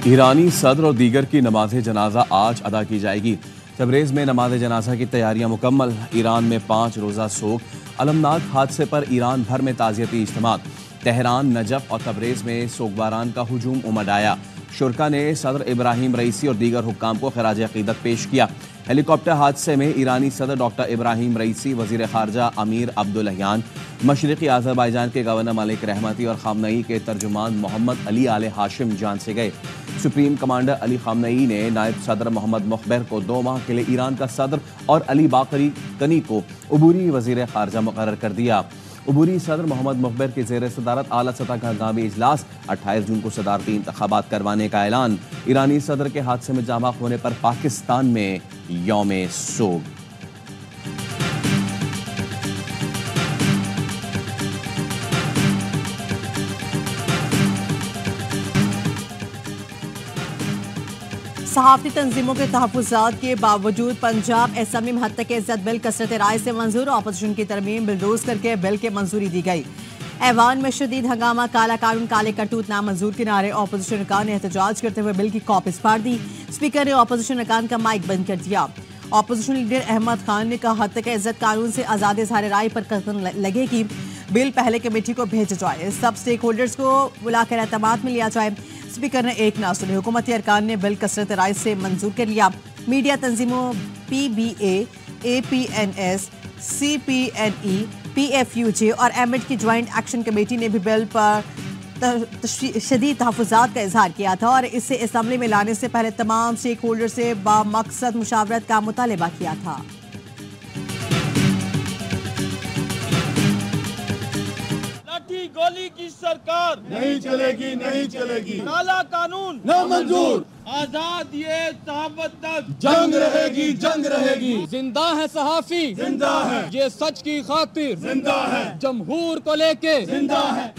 ईरानी सदर और दीगर की नमाज जनाजा आज अदा की जाएगी। तबरेज़ में नमाज जनाजा की तैयारियां मुकम्मल। ईरान में 5 रोज़ा सोग। अलमनाक हादसे पर ईरान भर में ताज़ियती इज्तिमात। तेहरान, नजफ और तबरेज़ में सोगवारान का हुजूम उमड़ आया। शुरका ने सदर इब्राहिम रईसी और दीगर हुक्काम को खराज अकीदत पेश किया। हेलीकॉप्टर हादसे में ईरानी सदर डॉक्टर इब्राहिम रईसी, वज़ीर ख़ारजा अमीर अब्दुल्लहियान, मशरिक़ी आज़रबाईजान के गवर्नर मलिक रहमती और ख़ामनई के तर्जुमान मोहम्मद अली आले हाशिम जान से गए। सुप्रीम कमांडर अली ख़ामनई ने नायब सदर मोहम्मद मुखबिर को 2 माह के लिए ईरान का सदर और अली बाकरी कनी को उबूरी वज़ीर ख़ारजा मुक़र्रर कर दिया। उबूरी सदर मोहम्मद मुखबिर की ज़ेर सदारत आला सतह का हंगामी इजलास। 28 जून को सदारती इंतखाबात करवाने का ऐलान। ईरानी सदर के हादसे में जामा होने पर पाकिस्तान में यौम सोग। सहाफ़ती तंजीमों के तहफ़्फ़ुज़ात के बावजूद पंजाब असम्बली में हद तक इज़्ज़त बिल कसरत राय से मंजूर। अपोजिशन की तरमीम बिलडोज करके बिल के मंजूरी दी गई। ऐवान में शदीद हंगामा। काला कानून काले करतूत नामंजूर के नारे। अपोजिशन अरकान ने एहतजाज करते हुए बिल की कॉपीज फाड़ दी। स्पीकर ने अपोजिशन अरकान का माइक बंद कर दिया। अपोजिशन लीडर अहमद खान ने कहा हद तक इज़्ज़त कानून से आज़ाद इज़हार राय पर कसम लगेगी। बिल पहले कमेटी को भेजा जाए, सब स्टेक होल्डर्स को बुलाकर एतमाद में लिया जाए। स्पीकर ने एक ना सुनी। हुकूमती अरकान ने बिल कसरत राय से मंजूर कर लिया। मीडिया तंजीमों PBA, APNS, CPNE, PFUJ और एमिड की ज्वाइंट एक्शन कमेटी ने भी बिल पर शदीद तहफ़्फ़ुज़ात का इजहार किया था और इसे असम्बली में लाने से पहले तमाम स्टेक होल्डर से बामकसद मुशावरत का मुतालबा किया था। गोली की सरकार नहीं चलेगी, नहीं चलेगी। काला कानून नामंजूर। आजाद ये तहफ़्फ़ुज़ तक जंग रहेगी, जंग रहेगी। जिंदा है सहाफी, जिंदा है। ये सच की खातिर जिंदा है। जमहूर को लेके जिंदा है।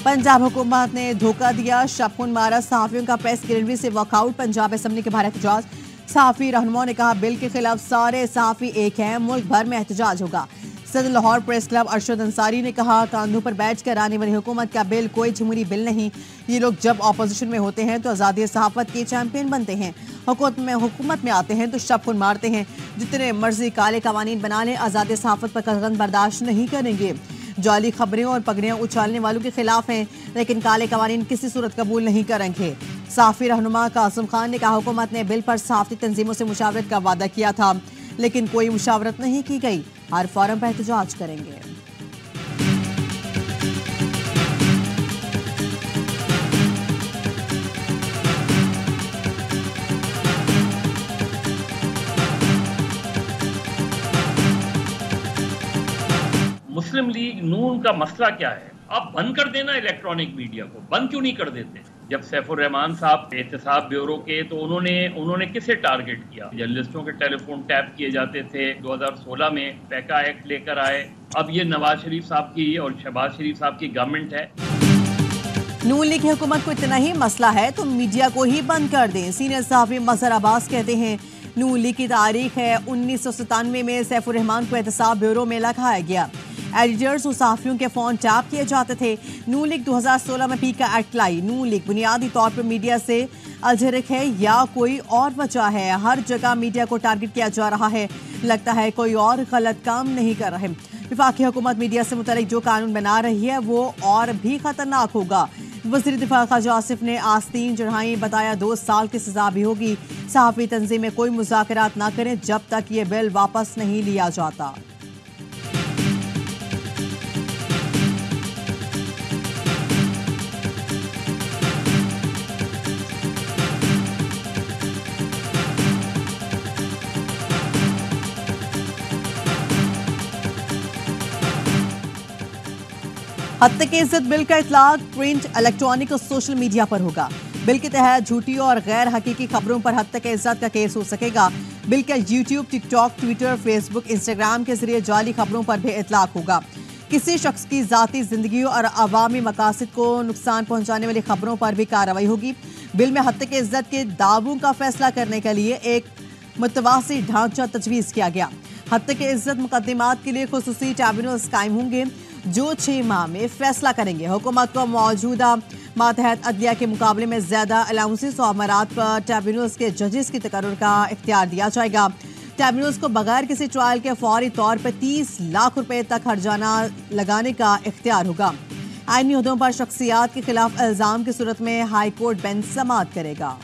पंजाब हुकूमत ने धोखा दिया, शबखुन मारा। सहाफियों का प्रेस गैलरी से वॉकआउट। पंजाब असम्बली के बाहर एहतजाज। सहाफी रहनुमाओं ने कहा बिल के खिलाफ सारे सहाफी एक हैं, मुल्क भर में एहतजाज होगा। सदर लाहौर प्रेस क्लब अरशद अंसारी ने कहा कंधों पर बैठ कर आने वाली हुकूमत का बिल कोई जमहूरी बिल नहीं। ये लोग जब अपोजिशन में होते हैं तो आज़ादी सहाफत के चैंपियन बनते हैं, हुकूमत में आते हैं तो शबखुन मारते हैं। जितने मर्जी काले कवानीन बना लें, आज़ादी सहाफत पर कतई बर्दाश्त नहीं करेंगे। जाली खबरें और पगड़ियाँ उछालने वालों के खिलाफ हैं, लेकिन काले कवानीन किसी सूरत कबूल नहीं करेंगे। सहाफ़ी रहनुमा कासिम खान ने कहा हुकूमत ने बिल पर सहाफ़ती तंजीमों से मुशावरत का वादा किया था, लेकिन कोई मुशावरत नहीं की गई। हर फोरम पर एहतजाज करेंगे। मुस्लिम लीग नून का मसला क्या है? आप बंद कर देना इलेक्ट्रॉनिक मीडिया को, बंद क्यों नहीं कर देते? जब सैफुर रहमान साहब एहतसाब ब्यूरो के तो उन्होंने किसे टारगेट किया? जर्नलिस्टों के टेलीफोन टैप किए जाते थे। 2016 में पैका एक्ट लेकर आए। अब ये नवाज शरीफ साहब की और शहबाज शरीफ साहब की गवर्नमेंट है। नून लीग की हुकूमत को इतना ही मसला है तो मीडिया को ही बंद कर दें। सीनियर सहाफी मजहर अब्बास कहते हैं नून लीग की तारीख है 1997 में सैफुर रहमान को एहतसाब ब्यूरो में लगाया गया। एडिटर्स और सहाफियों के फोन टैप किए जाते थे। नून लीग 2016 में पीका एक्ट लाई। नून लीग बुनियादी तौर पर मीडिया से अलझरक है या कोई और वजह है? हर जगह मीडिया को टारगेट किया जा रहा है। लगता है कोई और गलत काम नहीं कर रहे। वफाकी हुकूमत मीडिया से मुतल्लिक जो कानून बना रही है वो और भी खतरनाक होगा। वज़ीर दिफा ख्वाजा आसिफ ने आस्तीन चढ़ाई, बताया 2 साल की सजा भी होगी। सहाफ़ी तंजीमें कोई मुज़ाकरात ना करें जब तक ये बिल वापस नहीं लिया जाता। हद तक इज्जत बिल का इतलाक प्रिंट, इलेक्ट्रॉनिक और सोशल मीडिया पर होगा। बिल के तहत झूठी और गैर हकीकी खबरों पर हद तक इज्जत का केस हो सकेगा। बिल का YouTube, TikTok, Twitter, Facebook, Instagram के जरिए जाली खबरों पर भी इतलाक होगा। किसी शख्स की जाती जिंदगी और अवामी मकासद को नुकसान पहुंचाने वाली खबरों पर भी कार्रवाई होगी। बिल में हद तक इज्जत के दावों का फैसला करने के लिए एक मुतवासी ढांचा तजवीज़ किया गया। हद तक इज्जत मुकदमात के लिए खुसूसी ट्रिब्यूनल्स कायम होंगे जो 6 माह में फैसला करेंगे। हुकूमत को मौजूदा मातहत अदलिया के मुकाबले में ज्यादा अलाउंसेस और मराद पर ट्रिब्यूनल्स के जजेस की तकर्रुर का इख्तियार दिया जाएगा। ट्रिब्यूनल्स को बगैर किसी ट्रायल के फौरी तौर पर 30 लाख रुपए तक हर्जाना लगाने का इख्तियार होगा। आईनी ओहदों पर शख्सियात के खिलाफ इल्जाम की सूरत में हाई कोर्ट बेंच समाअत करेगा।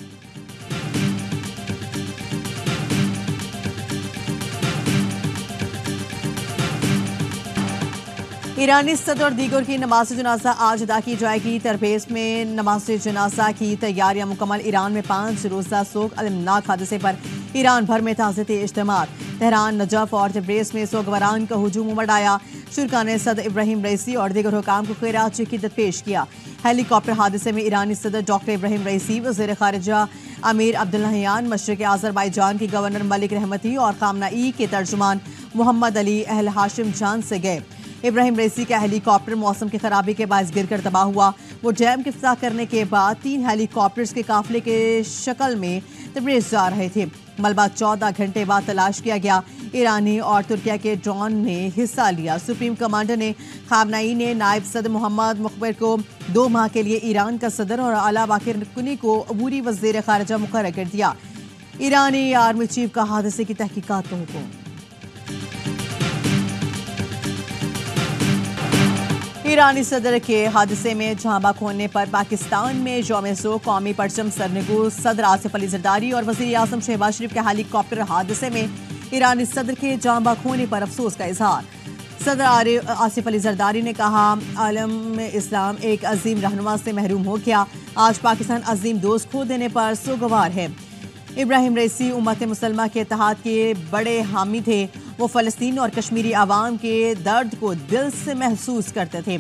ईरानी सदर और दीगर की नमाज जनाजा आज अदा की जाएगी। तरबेज में नमाज जनाजा की तैयारियां मुकम्मल। ईरान में 5 रोज़ा सोग अलमनाक हादसे पर ईरान भर में ताज़ियती इज्तिमात। तेहरान, नजफ और तब्रेज़ में सोगवारान का हुजूम उमड़ आया। शुरा ने सदर इब्राहिम रईसी और दीगर हुकाम को खैरात अकीदत पेश किया। हेलीकॉप्टर हादसे में ईरानी सदर डॉक्टर इब्राहिम रईसी, वज़ीर खारिजा अमीर अब्दुल्लाहियान, मशरिक़ आज़रबाईजान की गवर्नर मलिक रहमती और खामना-ई के तर्जुमान मोहम्मद अली अहल हाशिम जान से गए। इब्राहिम रईसी का हेलीकॉप्टर मौसम की खराबी के बायस गिरकर तबाह हुआ। वो डैम की इफ्ताह करने के बाद 3 हेलीकॉप्टर्स के काफिले के शक्ल में तब्रेज़ जा रहे थे। मलबा 14 घंटे बाद तलाश किया गया। ईरानी और तुर्किया के ड्रोन ने हिस्सा लिया। सुप्रीम कमांडर ने खामनाई ने नायब सदर मोहम्मद मुखबिर को 2 माह के लिए ईरान का सदर और आला बाकिर कुनी को अबूरी वज़ीर खारिजा मुकर्रर कर दिया। ईरानी आर्मी चीफ का हादसे की तहकीकात का हुक्म। ईरानी सदर के हादसे में झांबा होने पर पाकिस्तान में यौम-ए-सो कौमी परचम सरनगू सदर आसिफ अली जरदारी और वज़ीर आज़म शहबाज शरीफ के हेलीकॉप्टर हादसे में ईरानी सदर के झांबा होने पर अफसोस का इजहार। सदर आसिफ अली जरदारी ने कहा, आलम इस्लाम एक अजीम रहनुमा से महरूम हो गया। आज पाकिस्तान अजीम दोस्त खो देने पर सोगवार है। इब्राहिम रईसी उम्मत मुसलमा के इत्तेहाद के बड़े हामी थे। वो फ़लस्तीन और कश्मीरी आवाम के दर्द को दिल से महसूस करते थे।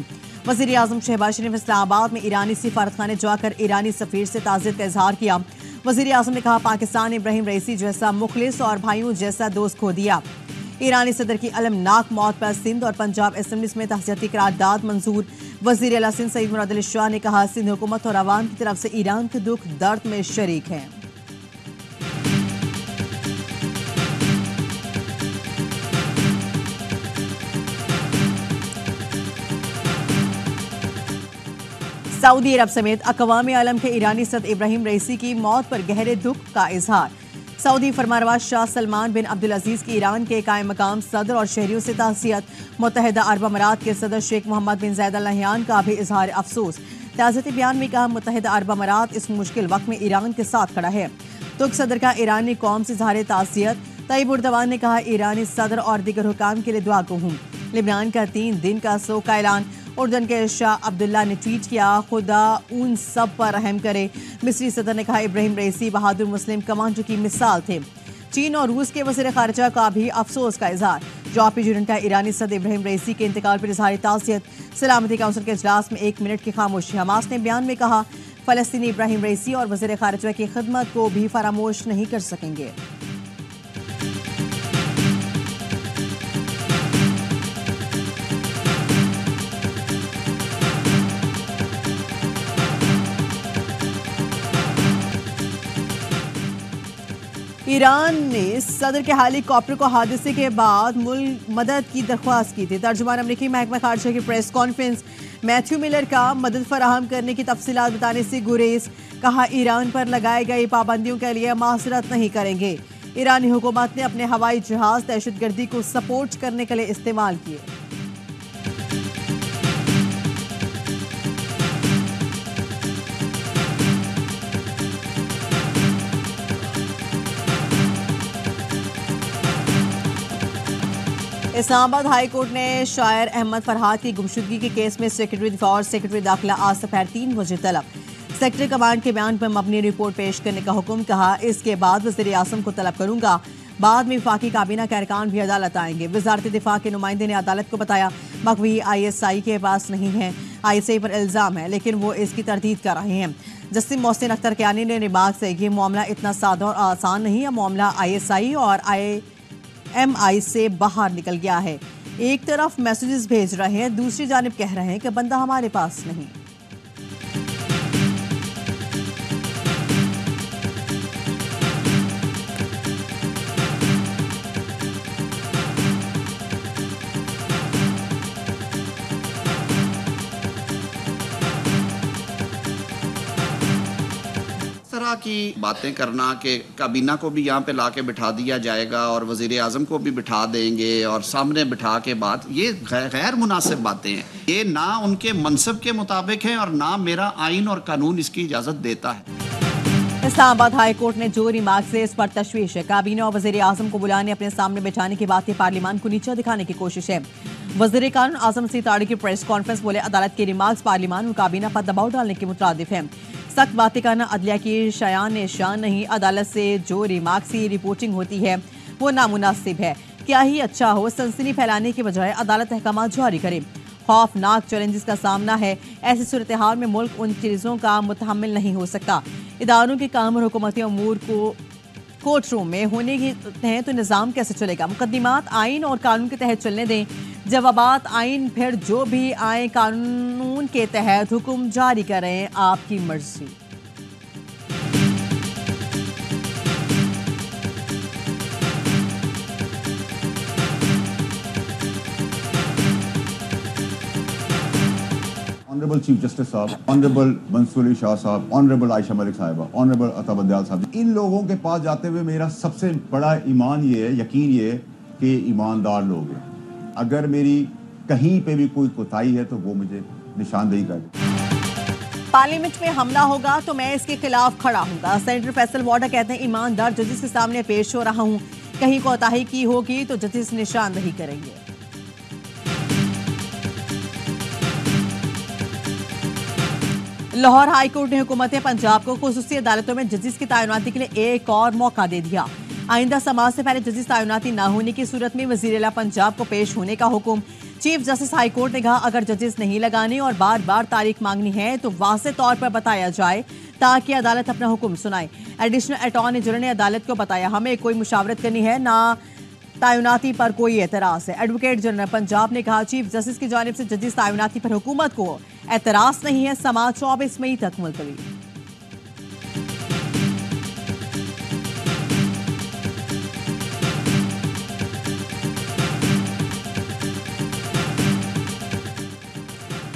वज़ीर आज़म शहबाज शरीफ इस्लामाबाद में ईरानी सिफारतखाने जाकर ईरानी सफ़ीर से ताज़ियत का इजहार किया। वज़ीर आज़म ने कहा, पाकिस्तान ने इब्राहिम रईसी जैसा मुखलिस और भाइयों जैसा दोस्त खो दिया। ईरानी सदर की अलमनाक मौत पर सिंध और पंजाब असेंबलीज में तहज़ियती करारदाद मंजूर। वज़ीर आला सिंध सईद मुराद अली शाह ने कहा, सिंध हुकूमत और आवाम की तरफ से ईरान के दुख दर्द में शरीक हैं। सऊदी अरब समेत अक़वाम आलम के ईरानी सदर इब्राहिम रईसी की मौत पर गहरे दुख का इजहार। सऊदी फरमानरवा शाह सलमान बिन अब्दुल अजीज की ईरान के कायम मकाम सदर और शहरियों से ताज़ियत। मुत्तहिदा अरब अमारात के सदर शेख मोहम्मद बिन ज़ायद अल नहयान का भी इजहार अफसोस। ताज़ियती बयान में कहा, मुत्तहिदा अरब अमारात इस मुश्किल वक्त में ईरान के साथ खड़ा है। तुर्क सदर का ईरानी कौम से इजहार ताज़ियत। तैयब उर्दवान ने कहा, ईरानी सदर और दीगर हुकाम के लिए दुआ को हूँ। लिबनान का 3 दिन का शोक का ऐलान। उर्दन के शाह अब्दुल्ला ने ट्वीट किया, खुदा उन सब पर रहम करे। मिस्री सदर ने कहा, इब्राहिम रईसी बहादुर मुस्लिम कमांडर की मिसाल थे। चीन और रूस के वज़ीर खारिजा का भी अफसोस का इजहार। यूरोपीय यूनियन का ईरानी सदर इब्राहिम रईसी के इंतकाल पर इजहार ताज़ियत। सलामती काउंसिल के इजलास में 1 मिनट की खामोशी। हमास ने बयान में कहा, फ़लस्तीनी इब्राहिम रईसी और वज़ीर खारिजा की खिदमत को भी फरामोश नहीं कर सकेंगे। ईरान ने सदर के हेलीकॉप्टर को हादसे के बाद मुल्क मदद की दरख्वास्त की थी। तर्जुमान अमरीकी महकमा खारजा की प्रेस कॉन्फ्रेंस। मैथ्यू मिलर का मदद फराहम करने की तफसीलात बताने से गुरेज। कहा, ईरान पर लगाई गई पाबंदियों के लिए माजरत नहीं करेंगे। ईरानी हुकूमत ने अपने हवाई जहाज दहशतगर्दी को सपोर्ट करने के लिए इस्तेमाल किए। इस्लामाबाद हाई कोर्ट ने शायर अहमद फरहाद की गुमशुदगी के केस में सेक्रेटरी दिफा और सेक्रेटरी दाखिला आज दोपहर 3 बजे तलब। सेक्रेटरी कमांड के बयान पर मबनी रिपोर्ट पेश करने का हुक्म। कहा, इसके बाद वज़ीर आज़म को तलब करूंगा। बाद में वफाकी काबीना के अरकान भी अदालत आएंगे। वजारत दिफा के नुमाइंदे ने अदालत को बताया, मकवी ISI के पास नहीं है। ISI पर इल्ज़ाम है, लेकिन वो इसकी तरदीद कर रहे हैं। जस्टिस मोहसिन अख्तर कियानी ने रिमार्क से ये मामला इतना सादा और आसान नहीं है। मामला ISI और IMI से बाहर निकल गया है। एक तरफ मैसेजेस भेज रहे हैं, दूसरी जानिब कह रहे हैं कि बंदा हमारे पास नहीं। तरह की बातें करना कि काबीना को भी यहाँ पे ला के बिठा दिया जाएगा और वज़ीर आज़म को भी बिठा देंगे और सामने बिठा के बात, ये गैर मुनासिब बातें हैं। ये ना उनके मनसब के मुताबिक है और ना मेरा आइन और कानून इसकी इजाज़त देता है। इस्लामाबाद हाई कोर्ट ने जो रिमार्क से इस पर तशवीश है। काबीना और वज़ीर आज़म को बुलाने अपने सामने बैठाने की बात पार्लियामान को नीचा दिखाने की कोशिश है। वज़ीर कानून आज़म सीताड़ी की प्रेस कॉन्फ्रेंस बोले अदालत के रिमार्क्स पार्लियामान और काबीना पर दबाव डालने के मुतरादिफ है। सख्त बातें करना अदलिया की शान शान नहीं। अदालत से जो रिमार्क्स की रिपोर्टिंग होती है वो नामुनासिब है। क्या ही अच्छा हो, सनसनी फैलाने के बजाय अदालत अहकाम जारी करे। खौफनाक चैलेंजेस का सामना है। ऐसी सूरत हाल में मुल्क उन चीज़ों का मुतहम्मिल नहीं हो सकता। इदारों के काम और हुकूमती अमूर को कोर्ट रूम में होने के हैं तो निज़ाम कैसे चलेगा। मुकदमात आइन और कानून के तहत चलने दें। जवाबात आइन, फिर जो भी आए कानून के तहत हुक्म जारी करें, आपकी मर्जी। ऑनरेबल चीफ जस्टिस साहब, ऑनरेबल मंसूर अली शाह साहब, ऑनरेबल आयशा मलिक साहिबा, ऑनरेबल अता बंदयाल साहब, इन लोगों के पास जाते हुए मेरा सबसे बड़ा ईमान ये है, यकीन ये है कि ईमानदार लोग हैं। अगर मेरी कहीं पे भी कोई कोताही है तो वो मुझे निशानदेही कर। पार्लियामेंट में हमला होगा तो मैं इसके खिलाफ खड़ा हूंगा। सेनेटर फैसल वाडा कहते हैं ईमानदार जजेस के सामने पेश हो रहा हूं। कहीं कोताही की होगी तो जजेस निशानदेही करेंगे। लाहौर हाई कोर्ट ने हुकूमत पंजाब को खुसूसी अदालतों में जजेस की तैनाती के लिए एक और मौका दे दिया। आइंदा समाज से पहले जजेस तैनाती न होने की सूरत में वज़ीर आला पंजाब को पेश होने का हुक्म। चीफ जस्टिस हाई कोर्ट ने कहा अगर जजेस नहीं लगाने और बार बार तारीख मांगनी है तो वाज़ेह तौर पर बताया जाए ताकि अदालत अपना हुक्म सुनाए। एडिशनल अटॉर्नी जनरल ने अदालत को बताया हमें कोई मुशावरत करनी है ना तैनाती पर कोई एतराज़ है। एडवोकेट जनरल पंजाब ने कहा चीफ जस्टिस की जानिब से जजेस तैनाती पर हुकूमत को एतराज़ नहीं है। समाज 24 मई तक मुलतवी।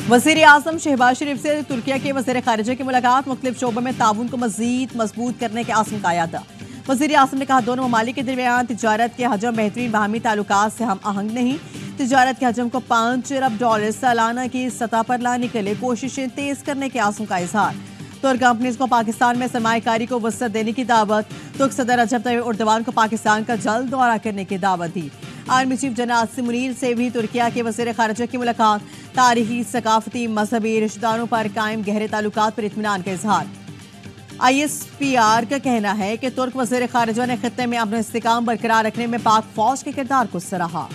वज़ीर आज़म शहबाज शरीफ से तुर्किया के वज़ीर ख़ारिजा की मुलाकात। मुख्तलिफ शोबों में ताउन को मज़ीद मजबूत करने के आज़म का यादा। वज़ीर आज़म ने कहा दोनों ममालिक के दरमियान तिजारत के हजम बेहतरीन बाहमी ताल्लुकात से हम आहंग नहीं। तिजारत के हजम को $5 अरब सालाना की सतह पर लाने के लिए कोशिशें तेज करने के आज़म का इजहार। तुर्क कंपनीज को पाकिस्तान में सरमायाकारी को वसअत देने की दावत। तुर्क सदर रजब तैयब एर्दोगान को पाकिस्तान का जल्द दौरा करने की दावत दी। Army chief general Asim Munir से भी तुर्किया के वज़ीर ख़ारिजा की मुलाकात। तारीखी, सकाफती, मजहबी रिश्तेदारों पर कायम गहरे ताल्लुकात पर इत्मीनान का इजहार। ISPR का कहना है कि तुर्क वज़ीर ख़ारिजा ने खित्ते में अपना इस्तेकाम बरकरार रखने में पाक फौज के किरदार को सराहा।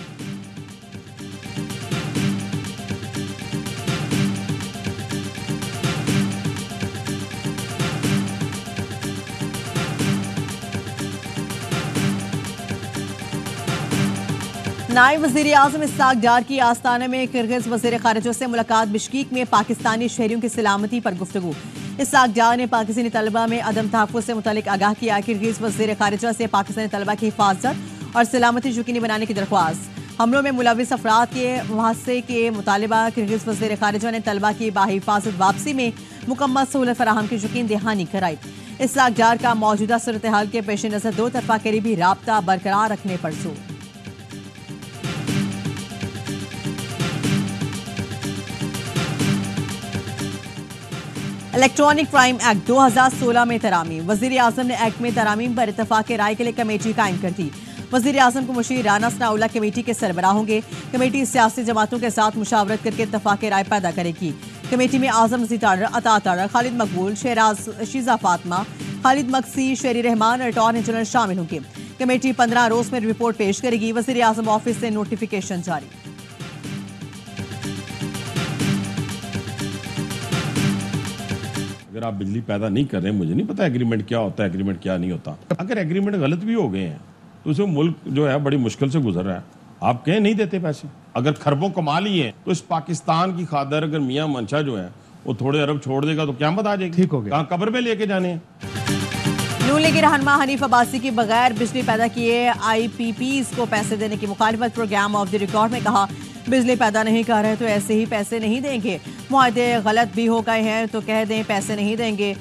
नायब वज़ीर आज़म इस्हाक डार की आस्ताना में किर्गिज़ वज़ीर ख़ारिजा से मुलाकात। बिश्केक में पाकिस्तानी शहरियों की सलामती पर गुफ्तगू। इस्हाक डार ने पाकिस्तानी तलबा में अदम तहफ़्फ़ुज़ से मुतालिक आगाह किया। किर्गिज़ वज़ीर ख़ारिजा से पाकिस्तानी तलबा की हिफाजत और सलामती यकीनी बनाने की दरख्वास्त। हमलों में मुलविस अफराद के मुआवजे के मुतालबा। किर्गिज़ वज़ीर ख़ारिजा ने तलबा की बाहिफाजत वापसी में मुकम्मल सहूलत फराहम की यकीन दहानी कराई। इस्हाक डार का मौजूदा सूरत हाल के पेश नज़र दो तरफा करीबी राब्ता बरकरार रखने पर जोर। इलेक्ट्रॉनिक क्राइम एक्ट 2016 में तरामीम। वज़ीर आज़म ने एक्ट में तरामीम पर इत्तफाक राय के लिए कमेटी कायम कर दी। वज़ीर आज़म को मुशीर राना सनाउल्लाह कमेटी के सरबराह होंगे। कमेटी सियासी जमातों के साथ मुशावरत करके इत्तफाक राय पैदा करेगी। कमेटी में आज़म नज़ीर तारर, अता तारर, खालिद मकबूल, शहराज शीजा फातमा, खालिद मक्सी, शेरी रहमान और अटॉर्नी जनरल शामिल होंगे। कमेटी 15 रोज में रिपोर्ट पेश करेगी। वज़ीर आज़म ऑफिस से नोटिफिकेशन जारी। अगर आप बिजली पैदा नहीं कर रहे हैं, मुझे नहीं पता एग्रीमेंट क्या होता है, एग्रीमेंट क्या नहीं होता। अगर एग्रीमेंट गलत भी हो गए हैं तो उसमें मुल्क जो है बड़ी मुश्किल से गुजर रहा है। आप कहें नहीं देते पैसे, अगर खरबों कमा लिए तो इस पाकिस्तान की खातर अगर मियां मंशा जो है वो थोड़े अरब छोड़ देगा तो क़यामत आ जाएगी। ठीक हो गया, कहाँ कब्र पे लेके जाने हैं। नून लीग रहनुमा हनीफ अब्बासी की बगैर बिजली पैदा किए IPPs को पैसे देने की मुखालिफत। प्रोग्राम ऑफ द रिकॉर्ड में कहा बिजली पैदा नहीं कर रहे तो ऐसे ही पैसे नहीं देंगे। मुआहदे गलत भी हो गए हैं तो कह दें पैसे नहीं देंगे।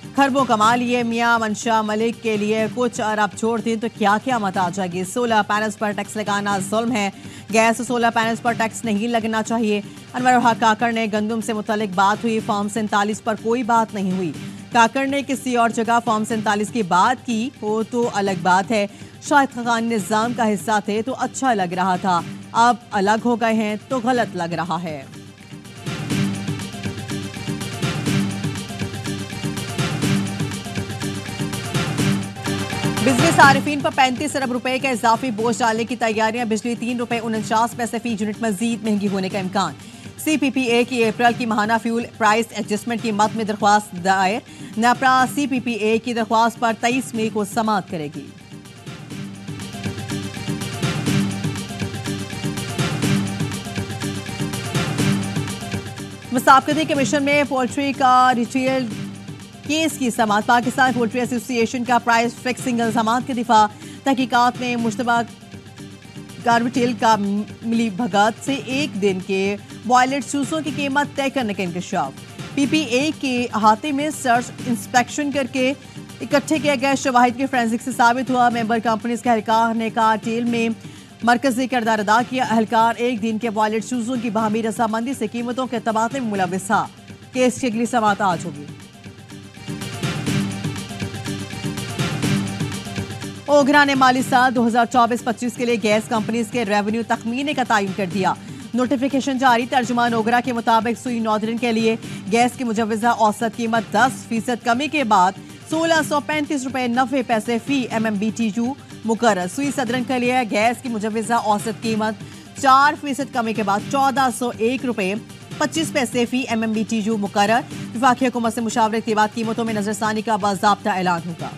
खरबों कमा लिए मियां मंशा मलिक के लिए कुछ अरब छोड़ दें तो क्या क्या मत आ जाएगी। सोलर पैनल्स पर टैक्स लगाना जुल्म है। गैस सोलर पैनल्स पर टैक्स नहीं लगना चाहिए। अनवर हक काकड़ ने गंदम से मुतालिक बात हुई, फॉर्म 47 पर कोई बात नहीं हुई। काकड़ ने किसी और जगह फॉर्म 47 की बात की हो तो अलग बात है। शाहिद खान निजाम का हिस्सा थे तो अच्छा लग रहा था, अब अलग हो गए हैं तो गलत लग रहा है। बिजली सारिफीन पर 35 अरब रुपए का इजाफी बोझ डालने की तैयारियां। बिजली ₹3.49 फी यूनिट मजीद महंगी होने का इम्कान। CPPA की अप्रैल की माहाना फ्यूल प्राइस एडजस्टमेंट की मद में दरख्वास्त दायर। नेपरा CPPA की दरख्वास्त पर 23 मई को समाअत करेगी। मुसाफिरी कमीशन में पोल्ट्री का रिटेल केस की समाअत। पाकिस्तान पोल्ट्री एसोसिएशन का प्राइस फिक्सिंग इल्जामात के दिफा। तहकीकात में मुश्तबा गार्बिटेल का मिली भगत से एक दिन के बॉयलेट सूसों की कीमत तय करने का इंकशाफ। PPA के अहाते में सर्च इंस्पेक्शन करके इकट्ठे किए गए शवाहिद के फोरेंसिक से साबित हुआ मेंबर कंपनीज के एहलकार ने कार्टेल में मरकजी किरदार अदा किया। एहलकार एक दिन के बॉयलेट सूसों की बाहमी रजामंदी से कीमतों के तबादले में मुलविस था। केस की अगली समाअत आज होगी। ओगरा ने माली साल 2024-25 के लिए गैस कंपनीज के रेवेन्यू तखमीने का तयन कर दिया। नोटिफिकेशन जारी। तर्जुमान ओगरा के मुताबिक सुई नॉर्दर्न के लिए गैस की मुजव्वजा औसत कीमत 10% कमी के बाद 1635 रुपए 90 पैसे फी MMBTU मुकर्रर। सुई सदरन के लिए गैस की मुजव्वजा औसत कीमत 4% कमी के बाद 1401 रुपए 25 पैसे फी MMBTU मुकर्रर। वफाकी हुकूमत से मुशावरत के बाद कीमतों में नजरसानी का बाज़ाब्ता ऐलान होगा।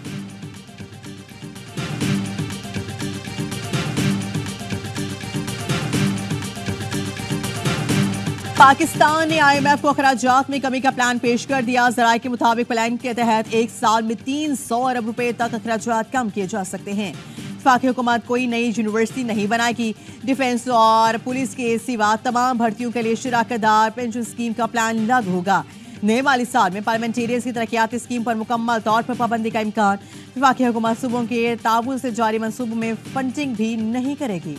पाकिस्तान ने IMF को अखराजात में कमी का प्लान पेश कर दिया। जराये के मुताबिक प्लान के तहत एक साल में 300 अरब रुपए तक अखराजात कम किए जा सकते हैं। वफाकी हुकूमत कोई नई यूनिवर्सिटी नहीं बनाएगी। डिफेंस और पुलिस के सिवा तमाम भर्तियों के लिए शराकतदार पेंशन स्कीम का प्लान लागू होगा। नए माली साल में पार्लियामेंटेरियंस की तरक्याती स्कीम पर मुकम्मल तौर पर पाबंदी का इम्कान। वफाकी हुकूमत सूबों के ताउन से जारी मनसूबों में फंडिंग भी नहीं करेगी।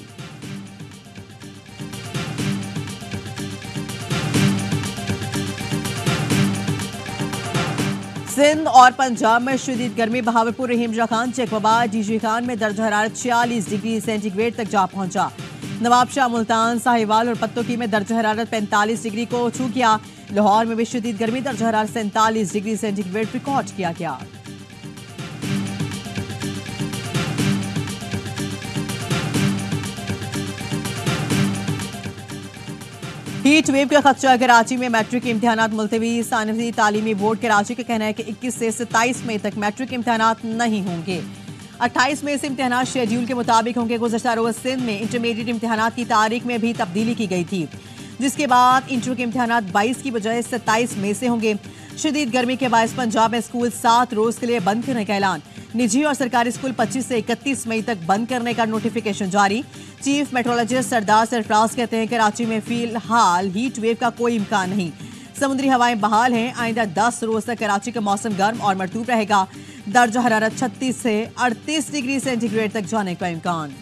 सिंध और पंजाब में शदीद गर्मी। बहावलपुर रहीमजा खान, चकवाबाद, डीजी खान में दर्ज हरारत 46 डिग्री सेंटीग्रेड तक जा पहुंचा। नवाबशाह, मुल्तान, साहिवाल और पत्तोकी में दर्ज हरारत 45 डिग्री को छू किया। लाहौर में भी शदीद गर्मी, दर्ज हरारत 47 डिग्री सेंटीग्रेड रिकॉर्ड किया गया। हीट वेव का खदशा। कराची में मैट्रिक इम्तिहानात मुलतवी। सानवी तालीमी बोर्ड कराची का कहना है कि 21 से 27 मई तक मैट्रिक इम्तिहानात नहीं होंगे। 28 मई से इम्तिहानात शेड्यूल के मुताबिक होंगे। गुज़श्ता रोज़ सिंध में इंटरमीडिएट इम्तिहानात की तारीख में भी तब्दीली की गई थी, जिसके बाद इंटर के इम्तिहानात 22 की बजाय 27 मई से होंगे। शदीद गर्मी के बायस पंजाब में स्कूल 7 रोज के लिए बंद करने का ऐलान। निजी और सरकारी स्कूल 25 से 31 मई तक बंद करने का नोटिफिकेशन जारी। चीफ मेट्रोलॉजिस्ट सरदार सरफराज कहते हैं कराची में फिलहाल हीट वेव का कोई इम्कान नहीं। समुद्री हवाएं बहाल हैं। आइंदा 10 रोज तक कराची का मौसम गर्म और मरतूब रहेगा। दर्जा हरारत 36 से 38 डिग्री सेंटीग्रेड तक जाने का इम्कान।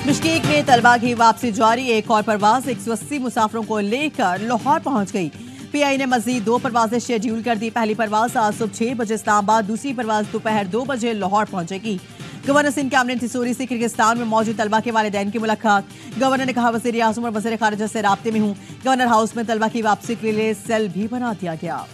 बिश्केक में तलबा की वापसी जारी। एक और परवाज 180 मुसाफिरों को लेकर लाहौर पहुंच गई। PI ने मजीद 2 परवाजें शेड्यूल कर दी। पहली परवाज आज सुबह 6 बजे इस्लामाबाद, दूसरी परवाज दोपहर 2 बजे लाहौर पहुंचेगी। गवर्नर सिंध कैबिनेट तिसूरी से किर्गिस्तान में मौजूद तलबा के वालिदैन की मुलाकात। गवर्नर ने कहा वज़ीर आज़म और वज़ीर खारिजा से राब्ते में हूँ। गवर्नर हाउस में तलबा की वापसी के लिए सेल भी बना दिया गया।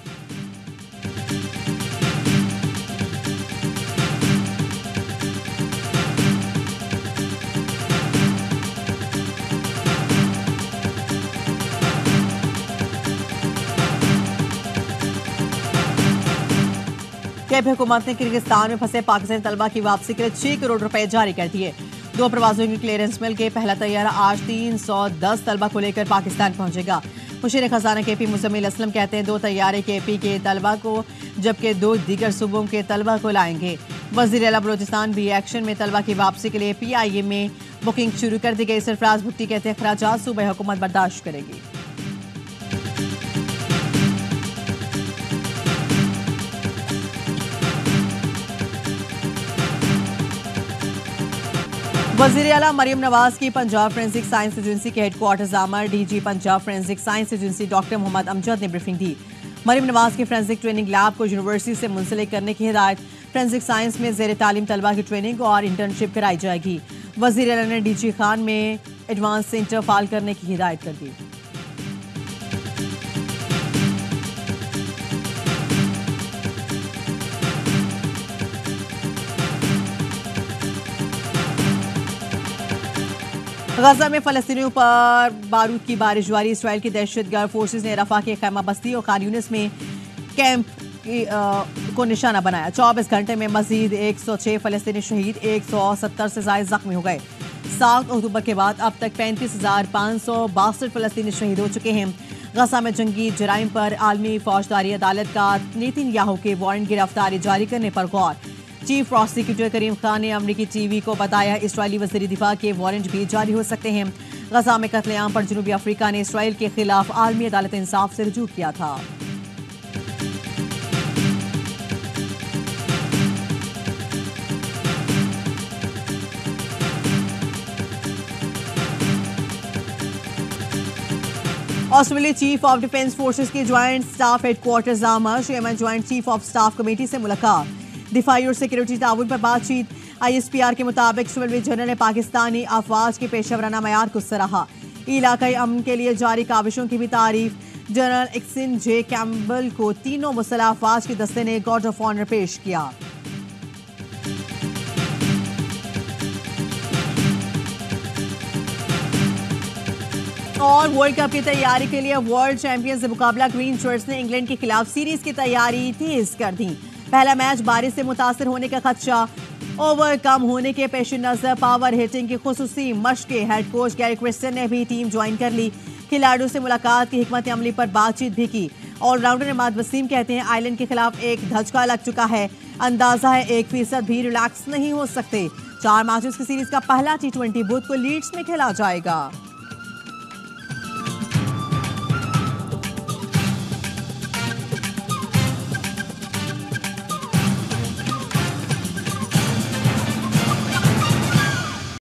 कैब हुकूमत ने किर्गिस्तान में फंसे पाकिस्तानी तलबा की वापसी के लिए 6 करोड़ रुपए जारी कर दिए। 2 प्रवासों की क्लियरेंस मिल के पहला तैयारा आज 310 तलबा को लेकर पाकिस्तान पहुंचेगा। मुशीर खजाना KP मुज़म्मिल असलम कहते हैं 2 तैयारे KP के तलबा को जबकि 2 दीगर सूबों के तलबा को लाएंगे। वजीर आला बलोचिस्तान भी एक्शन में तलबा की वापसी के लिए PIA में बुकिंग शुरू कर दी गई। सरफराज भुट्टी कहते हैं खराजात सूबा हुकूमत बर्दाश्त करेगी। वजीर आला मरियम नवाज की पंजाब फोरेंसिक साइंस एजेंसी के हेडक्वार्टर्स आमर DG Punjab forensic science agency doctor Mohammad Amjad ने ब्रीफिंग दी। मरियम नवाज के फोरेंसिक ट्रेनिंग लैब को यूनिवर्सिटी से मुंसलिक करने की हिदायत। फोरेंसिक साइंस में ज़ेर तालीम तलबा की ट्रेनिंग और इंटर्नशिप कराई जाएगी। वजीर आला ने DG खान में एडवांस सेंटर फाल करने की हिदायत कर दी। गजा में फलस्तीनियों पर बारूद की बारिश जारी। इसराइल की दहशतगर्द फोर्सेस ने रफा के खैमा बस्ती और खान यूनिस में कैंप को निशाना बनाया। 24 घंटे में मजीद 106 फलस्तीनी शहीद, 170 से ज्यादा जख्मी हो गए। 7 अक्टूबर के बाद अब तक 35,562 फलस्तीनी शहीद हो चुके हैं। गजा में जंगी जराइम पर आलमी फौजदारी अदालत का नेतन्याहू के वारंट गिरफ्तारी जारी करने पर गौर। चीफ प्रोसिक्यूटर करीम खान ने अमरीकी TV को बताया इसराइली वज़ीर दिफा के वारंट भी जारी हो सकते हैं। गजा में कत्लेआम पर जनूबी अफ्रीका ने इसराइल के खिलाफ आलमी अदालत इंसाफ से रुजू किया था। Australia chief of defence forces के ज्वाइंट स्टाफ हेडक्वार्टर्स आमर chairman joint chief of staff committee से मुलाकात। दिफाई और सिक्योरिटी ताउन पर बातचीत। ISPR के मुताबिक सिविल जनरल ने पाकिस्तानी अफवाज के पेशेवराना मयार को सराहा। इलाकाई अमन के लिए जारी काविशों की भी तारीफ। जनरल एक्सिन J कैम्बल को तीनों मुसल्लह अफवाज के दस्ते ने गार्ड ऑफ ऑनर पेश किया। और वर्ल्ड कप की तैयारी के लिए वर्ल्ड चैंपियंस से मुकाबला ग्रीन शर्ट्स ने इंग्लैंड के खिलाफ सीरीज की तैयारी तेज कर दी। पहला मैच बारिश से मुतासर होने का खदशा ओवरकम होने के पेश नजर पावर हिटिंग की खुसूसी मशक़ें। हेड कोच गैरी क्रिस्टन ने भी टीम ज्वाइन कर ली। खिलाड़ियों से मुलाकात की हिकमत अमली पर बातचीत भी की। ऑलराउंडर इमाद वसीम कहते हैं आयरलैंड के खिलाफ एक धचका लग चुका है। अंदाजा है 1% भी रिलैक्स नहीं हो सकते। 4 मैचेस की सीरीज का पहला T20 बुध को लीड्स में खेला जाएगा।